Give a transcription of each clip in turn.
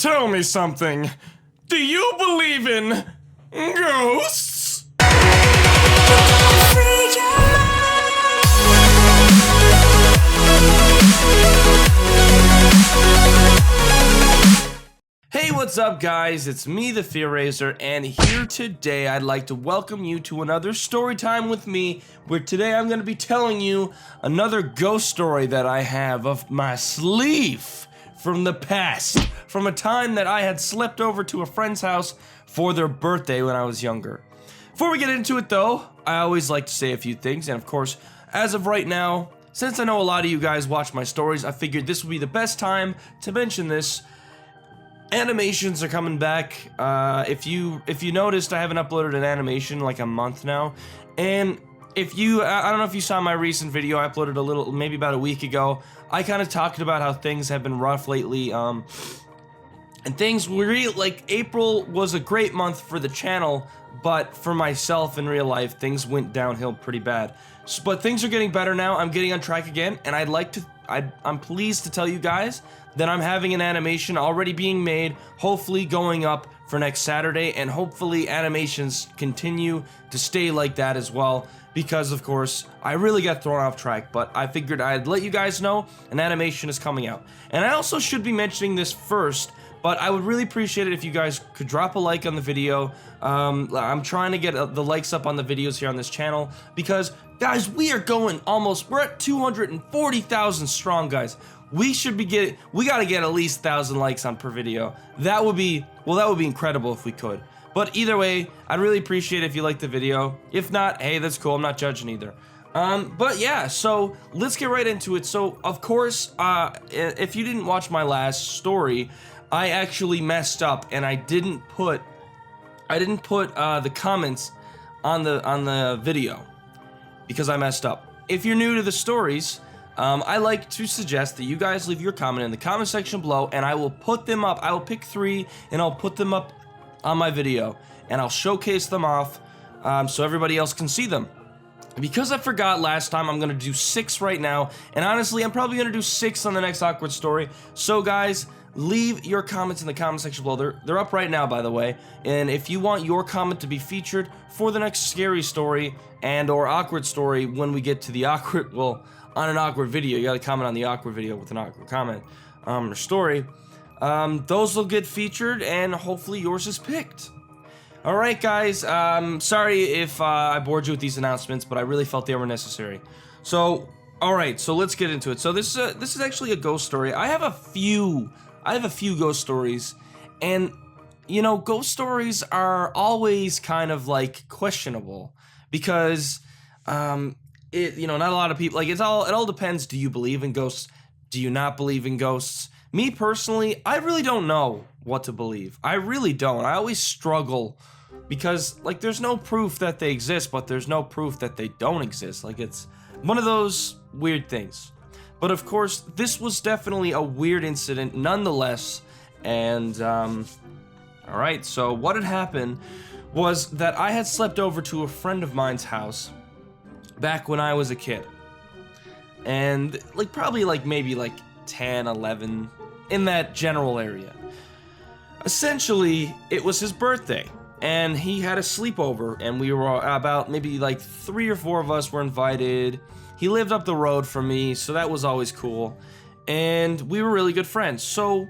tell me something. Do you believe in ghosts? Hey, what's up guys? It's me, the Fear, and here today I'd like to welcome you to another story time with me, where today I'm going to be telling you another ghost story that I have up my sleeve from the past, from a time that I had slept over to a friend's house for their birthday when I was younger. Before we get into it though, I always like to say a few things, and of course, as of right now, since I know a lot of you guys watch my stories, I figured this would be the best time to mention this. Animations are coming back. If you noticed, I haven't uploaded an animation in like a month now, and if you, I don't know if you saw my recent video I uploaded maybe about a week ago. I kind of talked about how things have been rough lately, and things were like April was a great month for the channel, but for myself in real life, things went downhill pretty bad. But things are getting better now. I'm getting on track again, and I'm pleased to tell you guys that I'm having an animation already being made, hopefully going up for next Saturday, and hopefully animations continue to stay like that as well, because of course, I really got thrown off track, but I figured I'd let you guys know an animation is coming out. And I also should be mentioning this first, but I would really appreciate it if you guys could drop a like on the video. I'm trying to get the likes up on the videos here on this channel, because guys, we're at 240,000 strong, guys. We gotta get at least 1,000 likes on per video. That would be incredible if we could. But either way, I'd really appreciate it if you like the video. If not, hey, that's cool, I'm not judging either. But yeah, so let's get right into it. So, of course, if you didn't watch my last story, I actually messed up and I didn't put the comments on the video because I messed up. If you're new to the stories, I like to suggest that you guys leave your comment in the comment section below, and I will put them up. I will pick 3 and I'll put them up on my video, and I'll showcase them off so everybody else can see them. Because I forgot last time, I'm gonna do 6 right now, and honestly, I'm probably gonna do 6 on the next awkward story. So guys, leave your comments in the comment section below. They're up right now, by the way, and if you want your comment to be featured for the next scary story and or awkward story when we get to the awkward, well, on an awkward video, you gotta comment on the awkward video with an awkward comment or story. Those will get featured, and hopefully yours is picked. Alright guys, sorry if I bored you with these announcements, but I really felt they were necessary. So, alright, so let's get into it. So this is actually a ghost story. I have a few ghost stories, and you know, ghost stories are always kind of like questionable, because you know, not a lot of people, like, it all depends. Do you believe in ghosts? Do you not believe in ghosts? Me personally, I really don't know what to believe. I really don't. I always struggle because, like, there's no proof that they exist, but there's no proof that they don't exist. Like, it's one of those weird things. But of course, this was definitely a weird incident nonetheless. And, alright, so what had happened was that I had slept over to a friend of mine's house back when I was a kid. And, like, probably, like, maybe, like, 10, 11, in that general area. Essentially, it was his birthday, and he had a sleepover, and we were about maybe, like, 3 or 4 of us were invited. He lived up the road from me, so that was always cool. And we were really good friends. So,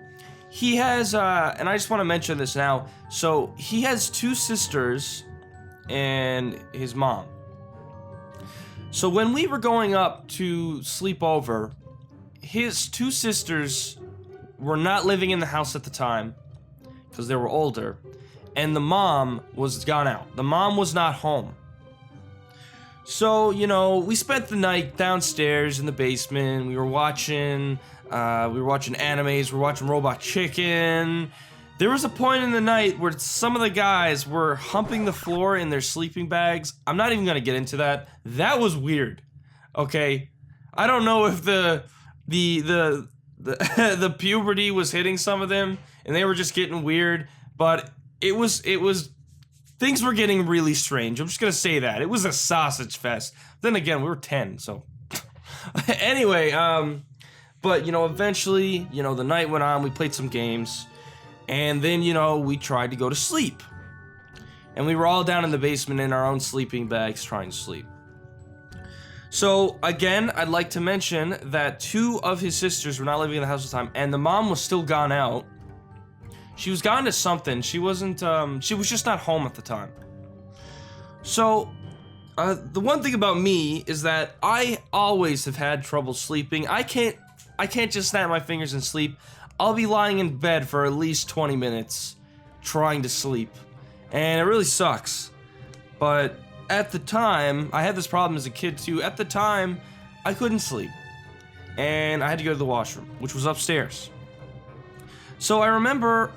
he has, and I just want to mention this now, so he has 2 sisters and his mom. So when we were going up to sleep over, his 2 sisters were not living in the house at the time because they were older, and the mom was gone out. The mom was not home. So, you know, we spent the night downstairs in the basement. We were watching animes, we were watching Robot Chicken. There was a point in the night where some of the guys were humping the floor in their sleeping bags. I'm not even gonna get into that. That was weird. Okay, I don't know if the puberty was hitting some of them and they were just getting weird, but it was things were getting really strange. I'm just gonna say that. It was a sausage fest. Then again, we were 10, so anyway, but you know, eventually, you know, the night went on, we played some games. And then, you know, we tried to go to sleep. And we were all down in the basement in our own sleeping bags trying to sleep. So, again, I'd like to mention that 2 of his sisters were not living in the house at the time, and the mom was still gone out. She was gone to something. She wasn't, she was just not home at the time. So, the one thing about me is that I always have had trouble sleeping. I can't just snap my fingers and sleep. I'll be lying in bed for at least 20 minutes trying to sleep. And it really sucks. But at the time, I had this problem as a kid too. At the time, I couldn't sleep. And I had to go to the washroom, which was upstairs. So I remember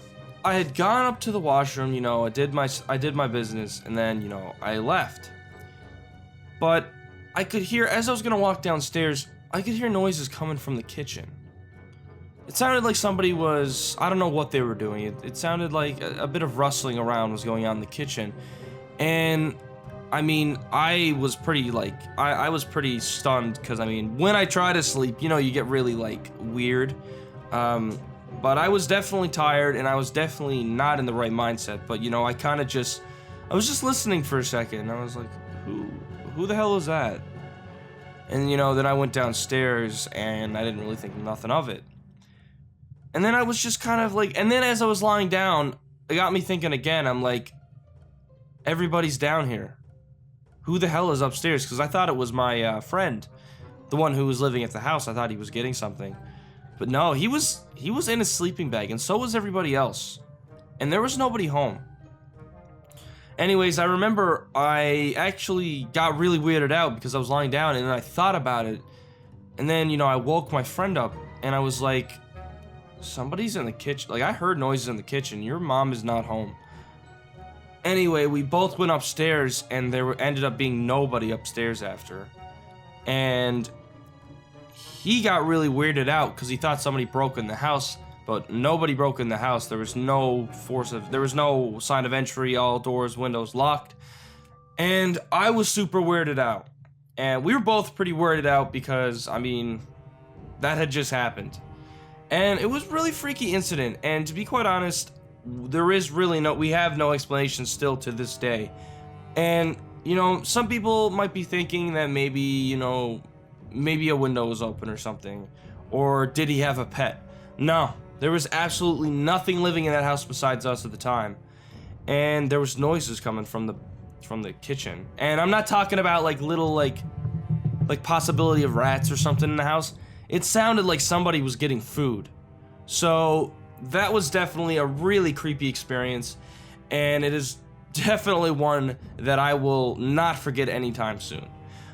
I had gone up to the washroom, you know, I did my business, and then, you know, I left. But I could hear, as I was gonna walk downstairs, I could hear noises coming from the kitchen. It sounded like somebody was, I don't know what they were doing. It sounded like a bit of rustling around was going on in the kitchen. And I mean, I was pretty I was pretty stunned because, I mean, when I try to sleep, you know, you get really like weird. But I was definitely tired and I was definitely not in the right mindset. But, you know, I was just listening for a second. And I was like, who the hell is that? And, you know, then I went downstairs and I didn't really think nothing of it. And then I was just kind of like, and then as I was lying down, it got me thinking again. I'm like, everybody's down here. Who the hell is upstairs? Because I thought it was my friend, the one who was living at the house. I thought he was getting something. But no, he was in his sleeping bag, and so was everybody else. And there was nobody home. Anyways, I remember I actually got really weirded out because I was lying down and then I thought about it. And then, you know, I woke my friend up and I was like, somebody's in the kitchen. Like, I heard noises in the kitchen. Your mom is not home. Anyway, we both went upstairs and there ended up being nobody upstairs after. And he got really weirded out because he thought somebody broke in the house. But nobody broke in the house. There was no sign of entry, all doors, windows locked. And I was super weirded out. And we were both pretty weirded out because, I mean, that had just happened. And it was a really freaky incident. And to be quite honest, we have no explanation still to this day. And, you know, some people might be thinking that maybe, you know, maybe a window was open or something. Or did he have a pet? No. There was absolutely nothing living in that house besides us at the time. And there was noises coming from the kitchen. And I'm not talking about like little like possibility of rats or something in the house. It sounded like somebody was getting food. So that was definitely a really creepy experience. And it is definitely one that I will not forget anytime soon.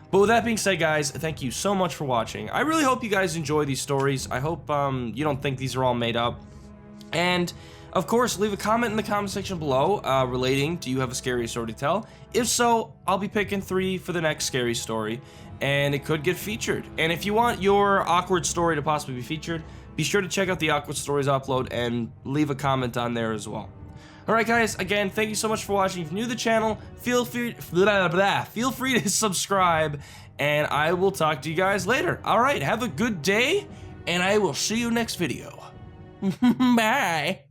But with that being said, guys, thank you so much for watching. I really hope you guys enjoy these stories. I hope you don't think these are all made up. And, of course, leave a comment in the comment section below relating, do you have a scary story to tell? If so, I'll be picking 3 for the next scary story, and it could get featured. And if you want your awkward story to possibly be featured, be sure to check out the Awkward Stories upload and leave a comment on there as well. Alright guys, again, thank you so much for watching. If you're new to the channel, feel free to subscribe, and I will talk to you guys later. Alright, have a good day, and I will see you next video. Bye!